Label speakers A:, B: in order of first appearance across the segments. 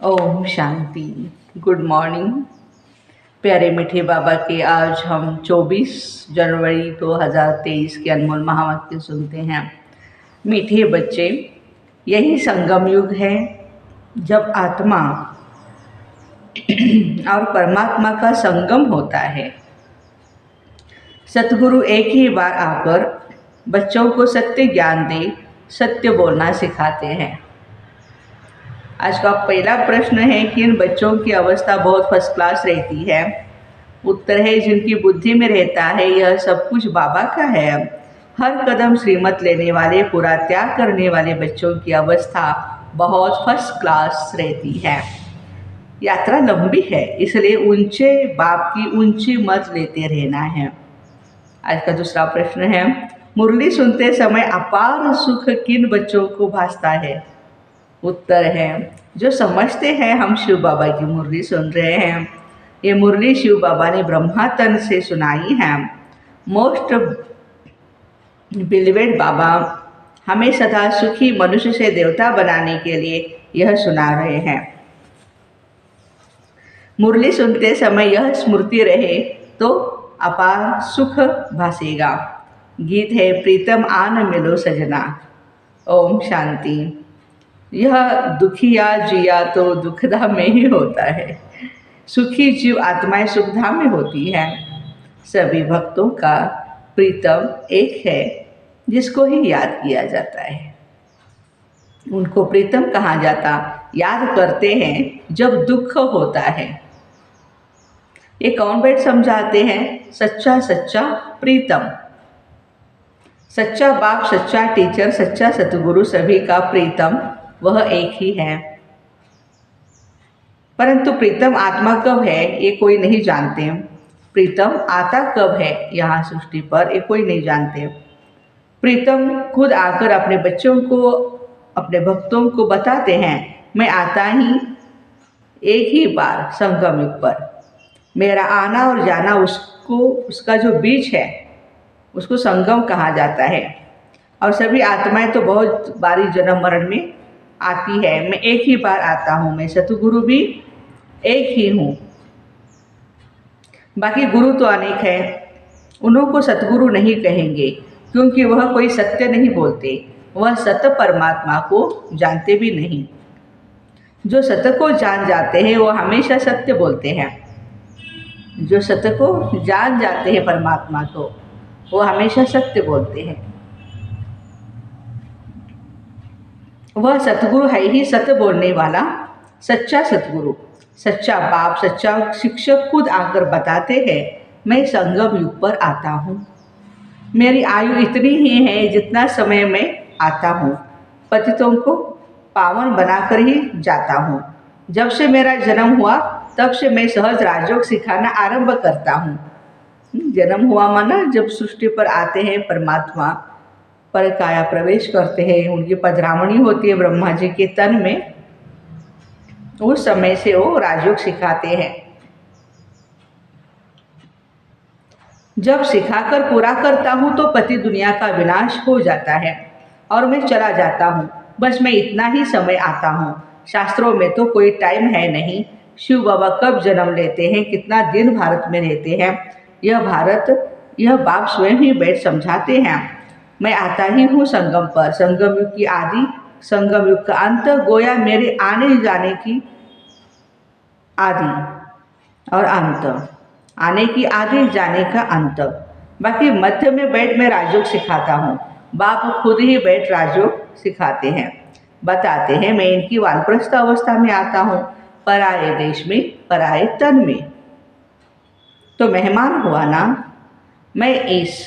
A: Om Shanti. Good morning. प्यारे मीठे बाबा के आज हम 24 जनवरी 2023 के अनमोल महावाक्य सुनते हैं। मीठे बच्चे, यही संगम युग है जब आत्मा और परमात्मा का संगम होता है। सतगुरु एक ही बार आकर बच्चों को सत्य ज्ञान दे सत्य बोलना सिखाते हैं। आज का पहला प्रश्न है कि इन बच्चों की अवस्था बहुत फर्स्ट क्लास रहती है। उत्तर है, जिनकी बुद्धि में रहता है यह सब कुछ बाबा का है। हर कदम श्रीमत लेने वाले, पूरा त्याग करने वाले बच्चों की अवस्था बहुत फर्स्ट क्लास रहती है। यात्रा लंबी है, इसलिए ऊंचे बाप की ऊंची मत लेते रहना है। आज का दूसरा प्रश्न है, मुरली सुनते समय अपार सुख किन बच्चों को भासता है? उत्तर है, जो समझते हैं हम शिव बाबा की मुरली सुन रहे हैं। ये मुरली शिव बाबा ने ब्रह्मा तन से सुनाई है। मोस्ट बिलीवेड बाबा हमें सदा सुखी मनुष्य से देवता बनाने के लिए यह सुना रहे हैं। मुरली सुनते समय यह स्मृति रहे तो अपार सुख भासेगा। गीत है, प्रीतम आन मिलो सजना। ओम शांति। यह दुखिया जिया तो दुखधाम में ही होता है। सुखी जीव आत्माएं सुखधाम में होती हैं। सभी भक्तों का प्रीतम एक है जिसको ही याद किया जाता है। उनको प्रीतम कहा जाता याद करते हैं जब दुख होता है। ये कौन बैठ समझाते हैं? सच्चा सच्चा प्रीतम। सच्चा बाप, सच्चा टीचर, सच्चा सतगुरु, सभी का प्रीतम वह एक ही है। परंतु प्रीतम आत्मा कब है ये कोई नहीं जानते। प्रीतम आता कब है यहाँ सृष्टि पर ये कोई नहीं जानते। प्रीतम खुद आकर अपने बच्चों को, अपने भक्तों को बताते हैं, मैं आता ही एक ही बार संगम युग पर। मेरा आना और जाना उसका जो बीच है उसको संगम कहा जाता है। और सभी आत्माएं तो बहुत बारी जन्म मरण में आती है। मैं एक ही बार आता हूँ। मैं सतगुरु भी एक ही हूँ। बाकी गुरु तो अनेक है। उन्हों को सतगुरु नहीं कहेंगे क्योंकि वह कोई सत्य नहीं बोलते। वह सत्य परमात्मा को जानते भी नहीं। जो सत्य को जान जाते हैं वो हमेशा सत्य बोलते हैं। जो सत्य को जान जाते हैं परमात्मा को वो हमेशा सत्य बोलते हैं। वह सतगुरु है ही सत्य बोलने वाला सच्चा सतगुरु, सच्चा बाप, सच्चा शिक्षक खुद आकर बताते हैं, मैं संगम युग पर आता हूँ। मेरी आयु इतनी ही है जितना समय में आता हूँ। पतितों को पावन बनाकर ही जाता हूँ। जब से मेरा जन्म हुआ तब से मैं सहज राजयोग सिखाना आरंभ करता हूँ। जन्म हुआ माना जब सृष्टि पर आते हैं परमात्मा, पर काया प्रवेश करते हैं, उनकी पधरामणी होती है ब्रह्मा जी के तन में, उस समय से वो राजयोग सिखाते हैं। जब सिखाकर पूरा करता हूँ तो पति दुनिया का विनाश हो जाता है और मैं चला जाता हूँ। बस मैं इतना ही समय आता हूँ। शास्त्रों में तो कोई टाइम है नहीं। शिव बाबा कब जन्म लेते हैं, कितना दिन भारत में रहते हैं, यह बाप स्वयं ही बैठ समझाते हैं। मैं आता ही हूँ संगम पर। संगम युग की आदि, संगम युग का अंत, गोया मेरे आने जाने की आदि और अंत। आने की आदि, जाने का अंत। बाकी मध्य में बैठ मैं राजयोग सिखाता हूँ। बाप खुद ही बैठ राजयोग सिखाते हैं, बताते हैं। मैं इनकी वानप्रस्थ अवस्था में आता हूँ, पराये देश में, पराये तन में। तो मेहमान हुआ ना। मैं इस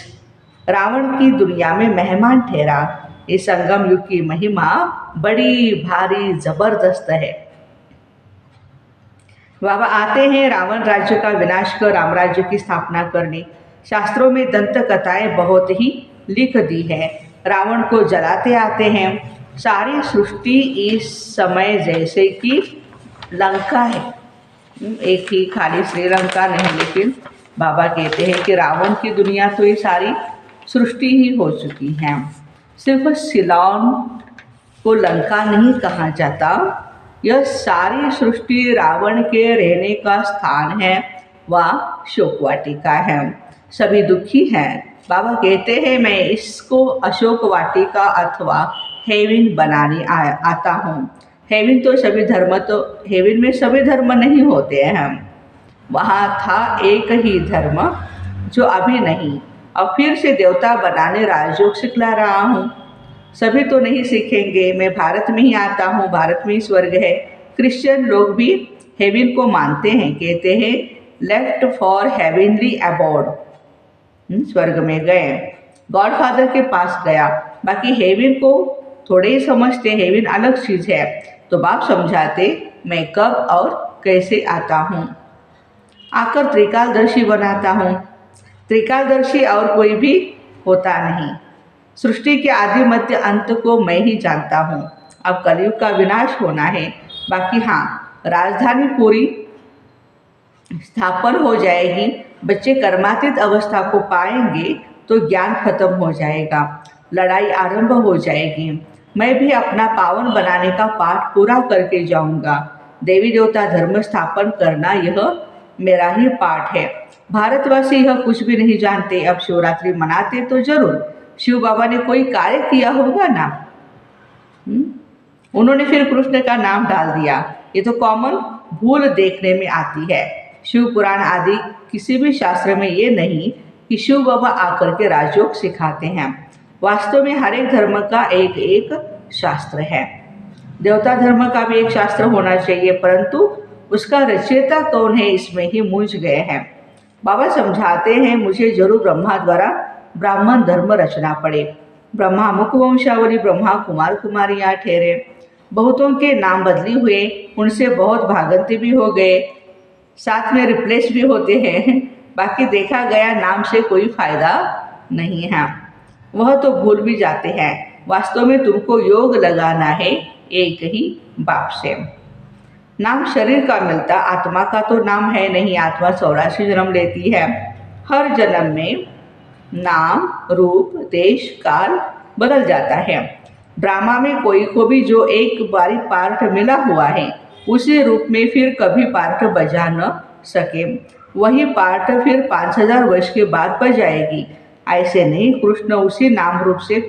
A: रावण की दुनिया में मेहमान ठहरा। इस संगम युग की महिमा बड़ी भारी जबरदस्त है। बाबा आते हैं रावण राज्य का विनाश कर राम राज्य की स्थापना करने। शास्त्रों में दंत कथाएं बहुत ही लिख दी है। रावण को जलाते आते हैं। सारी सृष्टि इस समय जैसे कि लंका है। एक ही खाली श्रीलंका नहीं, लेकिन बाबा कहते हैं कि रावण की दुनिया तो ये सारी सृष्टि ही हो चुकी है। सिर्फ सिलोन को लंका नहीं कहा जाता, यह सारी सृष्टि रावण के रहने का स्थान है, वह शोक वाटिका है। सभी दुखी हैं। बाबा कहते हैं मैं इसको अशोक वाटिका अथवा हेवन बनाने आता हूँ। हेवन तो सभी धर्म तो हेवन में सभी धर्म नहीं होते हैं। वहाँ था एक ही धर्म जो अभी नहीं, अब फिर से देवता बनाने राजयोग सिखला रहा हूँ। सभी तो नहीं सीखेंगे। मैं भारत में ही आता हूँ, भारत में ही स्वर्ग है। क्रिश्चियन लोग भी हेवन को मानते हैं, कहते हैं लेफ्ट फॉर हेवनली अबोर्ड, स्वर्ग में गए। गॉडफादर के पास गया। बाकी हेवन को थोड़े ही समझते, हेवन अलग चीज़ है। तो बाप समझाते मैं कब और कैसे आता हूँ। आकर त्रिकालदर्शी बनाता हूँ। त्रिकालदर्शी और कोई भी होता नहीं। सृष्टि के आदि मध्य अंत को मैं ही जानता हूँ। अब कलयुग का विनाश होना है। बाकी हाँ, राजधानी पूरी स्थापन हो जाएगी। बच्चे कर्मातीत अवस्था को पाएंगे तो ज्ञान खत्म हो जाएगा, लड़ाई आरंभ हो जाएगी। मैं भी अपना पावन बनाने का पाठ पूरा करके जाऊंगा। देवी देवता धर्म स्थापन करना यह मेरा ही पाठ है। भारतवासी यह कुछ भी नहीं जानते। अब शिवरात्रि मनाते तो जरूर शिव बाबा ने कोई कार्य किया होगा ना। उन्होंने फिर कृष्ण का नाम डाल दिया। ये तो कॉमन भूल देखने में आती है। शिव पुराण आदि किसी भी शास्त्र में ये नहीं कि शिव बाबा आकर के राजयोग सिखाते हैं। वास्तव में हर एक धर्म का एक एक शास्त्र है। देवता धर्म का भी एक शास्त्र होना चाहिए, परंतु उसका रचयिता कौन है इसमें ही मूंझ गए हैं। बाबा समझाते हैं मुझे जरूर ब्रह्मा द्वारा ब्राह्मण धर्म रचना पड़े। ब्रह्मा मुख वंशावली ब्रह्मा कुमार कुमारियाँ ठहरे। बहुतों के नाम बदली हुए, उनसे बहुत भागंती भी हो गए, साथ में रिप्लेस भी होते हैं। बाकी देखा गया नाम से कोई फायदा नहीं है, वह तो भूल भी जाते हैं। वास्तव में तुमको योग लगाना है एक ही बाप से। नाम शरीर का मिलता, आत्मा का तो नाम है नहीं। आत्मा 84 जन्म लेती है। हर जन्म में नाम रूप देश काल बदल जाता है। ड्रामा में कोई को भी जो एक बारी पार्ट मिला हुआ है, उसी रूप में फिर कभी पार्ट बजा न सके। वही पार्ट फिर 5000 वर्ष के बाद बजाएगी। ऐसे नहीं, कृष्ण उसी नाम रूप से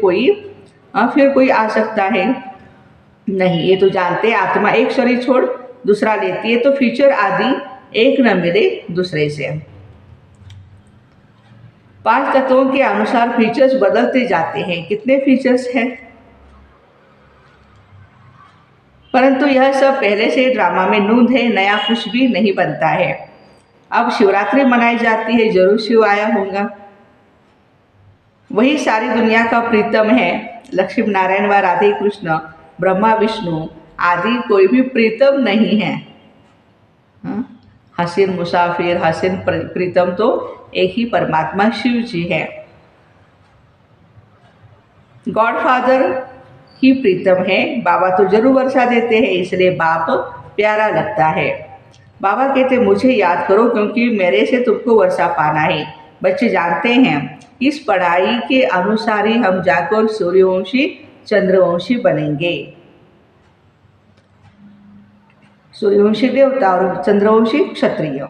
A: फिर कोई आ सकता है नहीं। ये तो जानते आत्मा एक शरीर छोड़ दूसरा लेती है, तो फीचर आदि एक न मिले दूसरे से। 5 तत्वों के अनुसार फीचर्स बदलते जाते हैं। कितने फीचर्स हैं, परंतु यह सब पहले से ड्रामा में नूंद है, नया कुछ भी नहीं बनता है। अब शिवरात्रि मनाई जाती है, जरूर शिव आया होगा। वही सारी दुनिया का प्रीतम है। लक्ष्मी नारायण व राधे कृष्ण ब्रह्मा विष्णु आदि कोई भी प्रीतम नहीं है। हसीन मुसाफिर हसीन प्रीतम तो एक ही परमात्मा शिव जी है। गॉडफादर ही प्रीतम है। बाबा तो जरूर वर्षा देते हैं, इसलिए बाप प्यारा लगता है। बाबा कहते मुझे याद करो क्योंकि मेरे से तुमको वर्षा पाना है। बच्चे जानते हैं इस पढ़ाई के अनुसार ही हम जाकर सूर्यवंशी चंद्रवंशी बनेंगे। सूर्यवंशी देवता और चंद्रवंशी क्षत्रिय।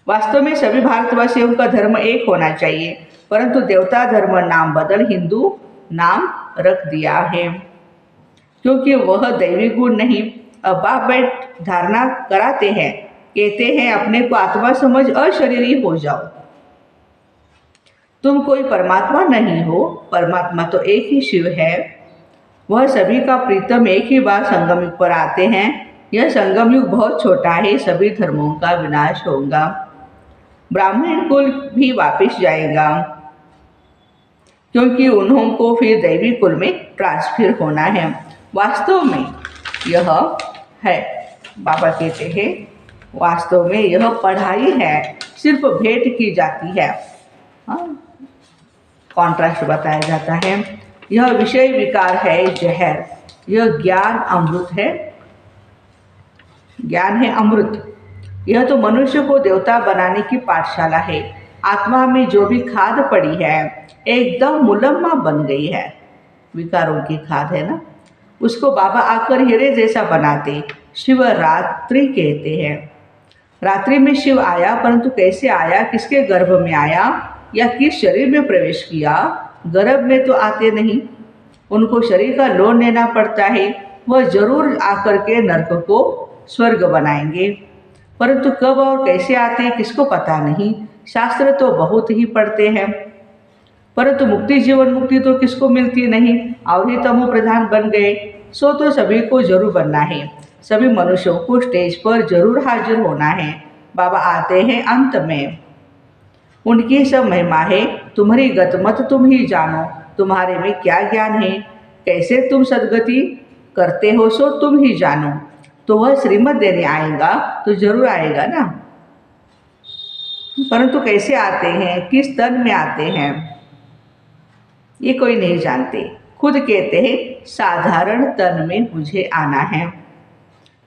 A: वास्तव में सभी भारतवासियों का धर्म एक होना चाहिए, परंतु देवता धर्म नाम बदल हिंदू नाम रख दिया है, क्योंकि वह दैवी गुण नहीं। अब बाप बैठ धारणा कराते हैं, कहते हैं अपने को आत्मा समझ अशरीरी हो जाओ। तुम कोई परमात्मा नहीं हो, परमात्मा तो एक ही शिव है। वह सभी का प्रीतम एक ही बार संगम युग पर आते हैं। यह संगम युग बहुत छोटा है, सभी धर्मों का विनाश होगा। ब्राह्मण कुल भी वापिस जाएगा, क्योंकि उन्हों को फिर दैवी कुल में ट्रांसफर होना है। वास्तव में यह है, बाबा कहते हैं वास्तव में यह पढ़ाई है, सिर्फ भेंट की जाती है। कॉन्ट्रास्ट बताया जाता है। यह विषय विकार है जहर, यह ज्ञान अमृत है। ज्ञान है अमृत। यह तो मनुष्य को देवता बनाने की पाठशाला है। आत्मा में जो भी खाद पड़ी है एकदम मुलम्मा बन गई है, विकारों की खाद है ना, उसको बाबा आकर हीरे जैसा बनाते, शिवरात्रि कहते हैं। रात्रि में शिव आया, परंतु कैसे आया, किसके गर्भ में आया या किस शरीर में प्रवेश किया? गर्भ में तो आते नहीं, उनको शरीर का लोन लेना पड़ता है। वह जरूर आकर के नरक को स्वर्ग बनाएंगे, परंतु कब और कैसे आते हैं किसको पता नहीं। शास्त्र तो बहुत ही पढ़ते हैं, परंतु मुक्ति, जीवन मुक्ति तो किसको मिलती नहीं। और ही तमो प्रधान बन गए, सो तो सभी को जरूर बनना है। सभी मनुष्यों को स्टेज पर जरूर हाजिर होना है। बाबा आते हैं अंत में, उनकी सब महिमा है। तुम्हारी गतमत तुम ही जानो, तुम्हारे में क्या ज्ञान है, कैसे तुम सदगति करते हो सो तुम ही जानो। तो वह श्रीमत देने आएगा तो जरूर आएगा ना, परंतु कैसे आते हैं, किस तन में आते हैं, ये कोई नहीं जानते। खुद कहते हैं साधारण तन में मुझे आना है।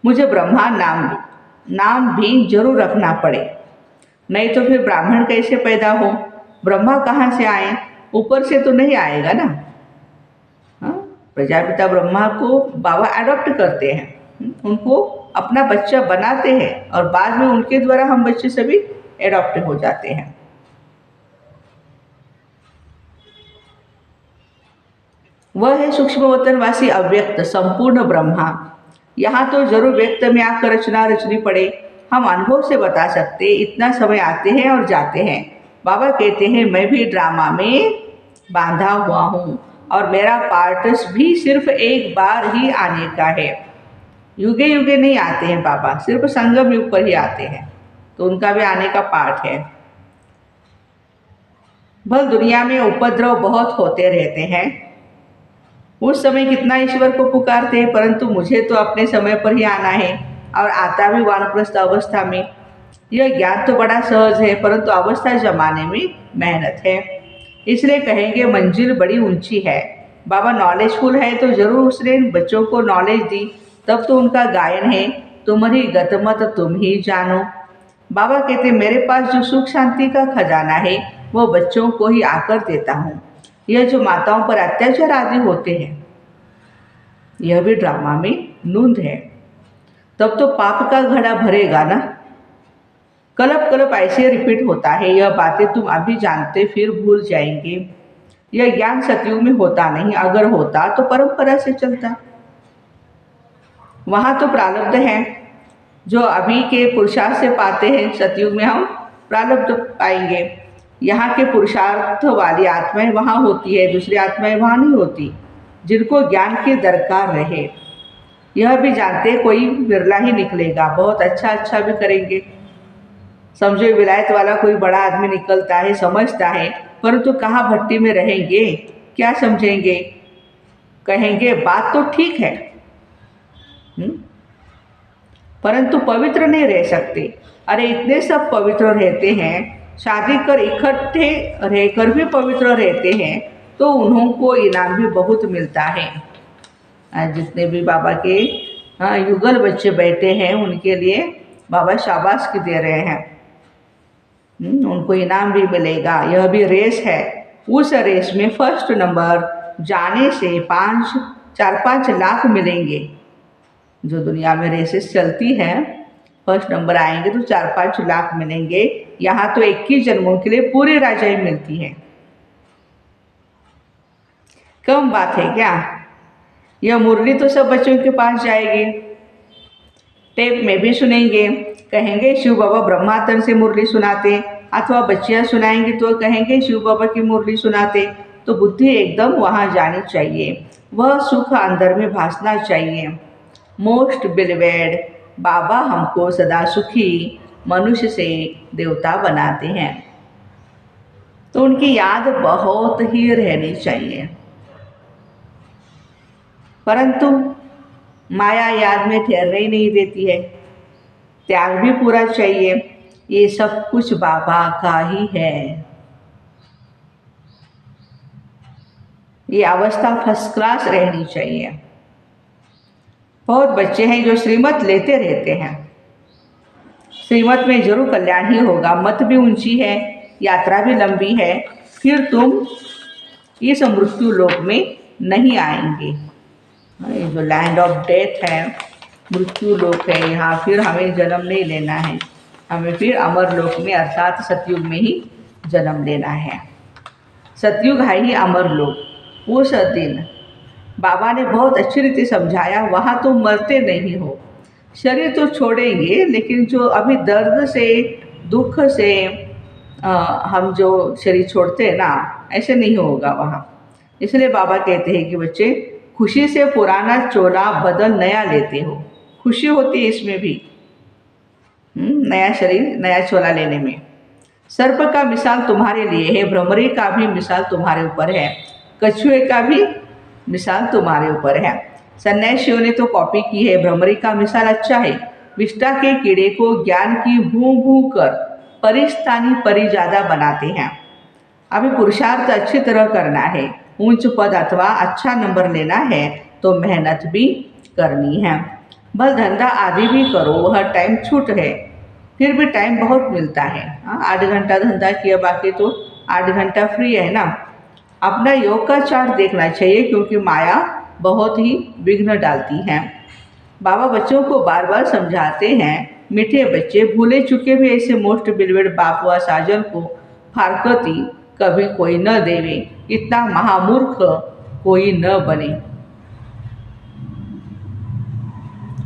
A: मुझे ब्रह्मा नाम भी जरूर रखना पड़े, नहीं तो फिर ब्राह्मण कैसे पैदा हो, ब्रह्मा कहाँ से आए, ऊपर से तो नहीं आएगा ना। हाँ, प्रजापिता ब्रह्मा को बाबा अडॉप्ट करते हैं, उनको अपना बच्चा बनाते हैं और बाद में उनके द्वारा हम बच्चे सभी एडॉप्ट हो जाते हैं। वह है सूक्ष्मवतनवासी अव्यक्त संपूर्ण ब्रह्मा। यहाँ तो जरूर व्यक्त में आकर रचना रचनी पड़े, हम अनुभव से बता सकते। इतना समय आते हैं और जाते हैं। बाबा कहते हैं मैं भी ड्रामा में बांधा हुआ हूँ और मेरा पार्ट भी सिर्फ एक बार ही आने का है। युगे युगे नहीं आते हैं बाबा, सिर्फ संगम युग पर ही आते हैं, तो उनका भी आने का पार्ट है। भल दुनिया में उपद्रव बहुत होते रहते हैं, उस समय कितना ईश्वर को पुकारते हैं, परंतु मुझे तो अपने समय पर ही आना है और आता भी वानप्रस्थ अवस्था में। यह ज्ञान तो बड़ा सहज है, परंतु अवस्था जमाने में मेहनत है, इसलिए कहेंगे मंजिल बड़ी ऊंची है। बाबा नॉलेजफुल है तो जरूर उसने बच्चों को नॉलेज दी, तब तो उनका गायन है तुम्हारी गतमत तुम ही जानो। बाबा कहते मेरे पास जो सुख शांति का खजाना है वो बच्चों को ही आकर देता हूँ। यह जो माताओं पर अत्याचार आदि होते हैं, यह भी ड्रामा में नूंद है। तब तो पाप का घड़ा भरेगा ना। कलप कलप ऐसे रिपीट होता है, यह बातें तुम अभी जानते फिर भूल जाएंगे। यह ज्ञान सतयुग में होता नहीं, अगर होता तो परंपरा से चलता। वहाँ तो प्रारब्ध है जो अभी के पुरुषार्थ से पाते हैं, सतयुग में हम प्रारब्ध पाएंगे। यहाँ के पुरुषार्थ वाली आत्माएं वहाँ होती है, दूसरी आत्माएं वहाँ नहीं होती, जिनको ज्ञान की दरकार रहे। यह भी जानते कोई बिरला ही निकलेगा, बहुत अच्छा भी करेंगे। समझो विलायत वाला कोई बड़ा आदमी निकलता है, समझता है, परंतु कहाँ भट्टी में रहेंगे, क्या समझेंगे, कहेंगे बात तो ठीक है, परंतु पवित्र नहीं रह सकते। अरे इतने सब पवित्र रहते हैं, शादी कर इकट्ठे रहकर भी पवित्र रहते हैं, तो उन्हों को इनाम भी बहुत मिलता है। जितने भी बाबा के युगल बच्चे बैठे हैं उनके लिए बाबा शाबाश दे रहे हैं, उनको इनाम भी मिलेगा। यह भी रेस है, उस रेस में फर्स्ट नंबर जाने से 4-5 लाख मिलेंगे। जो दुनिया में रेसेस चलती है, फर्स्ट नंबर आएंगे तो 4-5 लाख मिलेंगे। यहाँ तो 21 जन्मों के लिए पूरी राजाई मिलती है। कम बात है क्या? यह मुरली तो सब बच्चों के पास जाएगी, टेप में भी सुनेंगे, कहेंगे शिव बाबा ब्रह्मातन से मुरली सुनाते, अथवा बच्चियाँ सुनाएंगी तो कहेंगे शिव बाबा की मुरली सुनाते। तो बुद्धि एकदम वहाँ जानी चाहिए, वह सुख अंदर में भासना चाहिए। मोस्ट बिलीवेड बाबा हमको सदा सुखी मनुष्य से देवता बनाते हैं, तो उनकी याद बहुत ही रहनी चाहिए। परंतु माया याद में ठहरने ही नहीं देती है, त्याग भी पूरा चाहिए। ये सब कुछ बाबा का ही है। ये अवस्था फर्स्ट क्लास रहनी चाहिए। बहुत बच्चे हैं जो श्रीमत लेते रहते हैं, श्रीमत में जरूर कल्याण ही होगा, मत भी ऊंची है, यात्रा भी लंबी है, फिर तुम इस मृत्यु लोक में नहीं आएंगे। ये जो लैंड ऑफ डेथ है, मृत्यु लोक है, यहाँ फिर हमें जन्म नहीं लेना है, हमें फिर अमर लोक में अर्थात सतयुग में ही जन्म लेना है। सतयुग है ही अमर लोक। वो दिन बाबा ने बहुत अच्छी रीति समझाया, वहाँ तो मरते नहीं हो, शरीर तो छोड़ेंगे, लेकिन जो अभी दर्द से दुख से हम जो शरीर छोड़ते हैं ना, ऐसे नहीं होगा वहाँ। इसलिए बाबा कहते हैं कि बच्चे खुशी से पुराना चोला बदल नया लेते हो, खुशी होती है इसमें भी, नया शरीर नया चोला लेने में। सर्प का मिसाल तुम्हारे लिए है, भ्रमरी का भी मिसाल तुम्हारे ऊपर है, कछुए का भी मिसाल तुम्हारे ऊपर है। सन्यासियों ने तो कॉपी की है, भ्रमरी का मिसाल अच्छा है। विष्टा के कीड़े को ज्ञान की भू भू कर परिस्तानी परिजादा बनाते हैं। अभी पुरुषार्थ अच्छी तरह करना है, ऊंच पद अथवा अच्छा नंबर लेना है तो मेहनत भी करनी है, बस धंधा आदि भी करो, वह टाइम छूट है, फिर भी टाइम बहुत मिलता है। 8 घंटा धंधा किया, बाकी तो 8 घंटा फ्री है ना। अपना योग का चार्ट देखना चाहिए, क्योंकि माया बहुत ही विघ्न डालती है। बाबा बच्चों को बार बार समझाते हैं, मीठे बच्चे भूले चुके भी ऐसे मोस्ट बिलवेड बाप व साजन को फारकती कभी कोई न देवे, इतना महामूर्ख कोई न बने।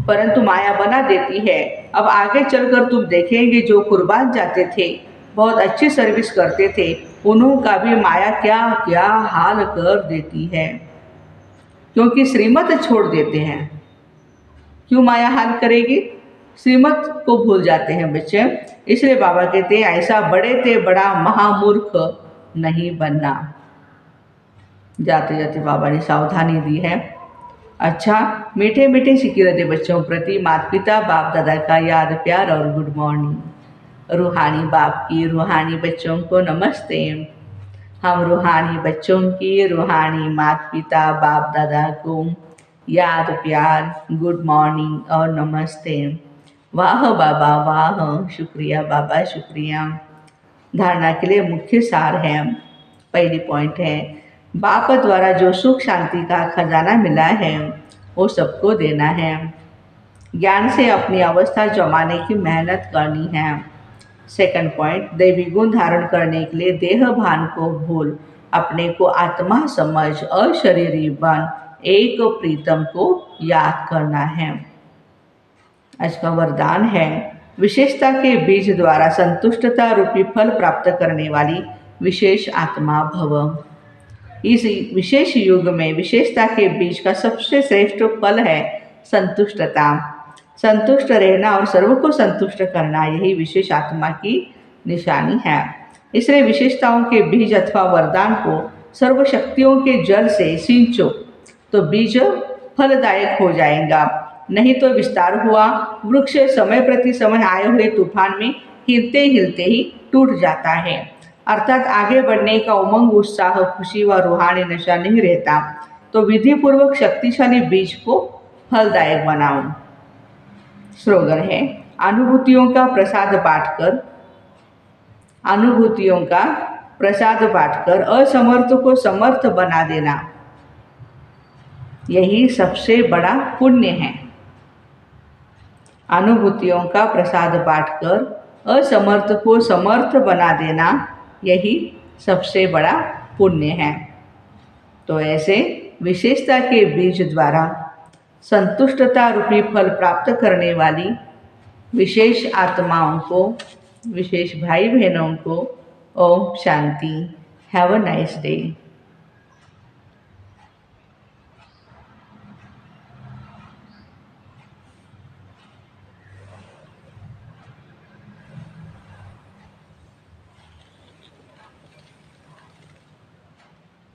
A: परंतु माया बना देती है। अब आगे चलकर तुम देखेंगे, जो कुर्बान जाते थे, बहुत अच्छी सर्विस करते थे, उन्हों का भी माया क्या क्या हाल कर देती है, क्योंकि श्रीमत छोड़ देते हैं। क्यों माया हाल करेगी? श्रीमत को भूल जाते हैं बच्चे। इसलिए बाबा कहते हैं, ऐसा बड़े थे बड़ा महामूर्ख नहीं बनना। जाते जाते बाबा ने सावधानी दी है। अच्छा, मीठे मीठे सिक्के रहते बच्चों प्रति माता पिता बाप दादा का याद प्यार और गुड मॉर्निंग। रूहानी बाप की रूहानी बच्चों को नमस्ते। हम रूहानी बच्चों की रूहानी माता पिता बाप दादा को याद प्यार गुड मॉर्निंग और नमस्ते। वाह बाबा वाह, शुक्रिया बाबा शुक्रिया। धारणा के लिए मुख्य सार है। पहली पॉइंट है, बाप द्वारा जो सुख शांति का खजाना मिला है वो सबको देना है। ज्ञान से अपनी अवस्था जमाने की मेहनत करनी है। सेकंड पॉइंट, दैवी गुण धारण करने के लिए देह भान को भूल अपने को आत्मा समझ अशरीरी बन एक प्रीतम को याद करना है। आज का वरदान है, विशेषता के बीज द्वारा संतुष्टता रूपी फल प्राप्त करने वाली विशेष आत्मा भव। इस विशेष युग में विशेषता के बीज का सबसे श्रेष्ठ फल है संतुष्टता। संतुष्ट रहना और सर्व को संतुष्ट करना, यही विशेष आत्मा की निशानी है। इसलिए विशेषताओं के बीज अथवा वरदान को सर्व शक्तियों के जल से सिंचो तो बीज फलदायक हो जाएगा, नहीं तो विस्तार हुआ वृक्ष समय प्रति समय आए हुए तूफान में हिलते हिलते ही टूट जाता है। अर्थात आगे बढ़ने का उमंग उत्साह खुशी व रूहानी नशा नहीं रहता। तो विधि पूर्वक शक्तिशाली बीज को फलदायक बनाओ। स्लोगन है, अनुभूतियों का प्रसाद बांटकर, अनुभूतियों का प्रसाद बांटकर असमर्थ को समर्थ बना देना, यही सबसे बड़ा पुण्य है। अनुभूतियों का प्रसाद बांटकर असमर्थ को समर्थ बना देना, यही सबसे बड़ा पुण्य है। तो ऐसे विशेषता के बीज द्वारा संतुष्टता रूपी फल प्राप्त करने वाली विशेष आत्माओं को, विशेष भाई बहनों को ओम शांति। Have a nice day.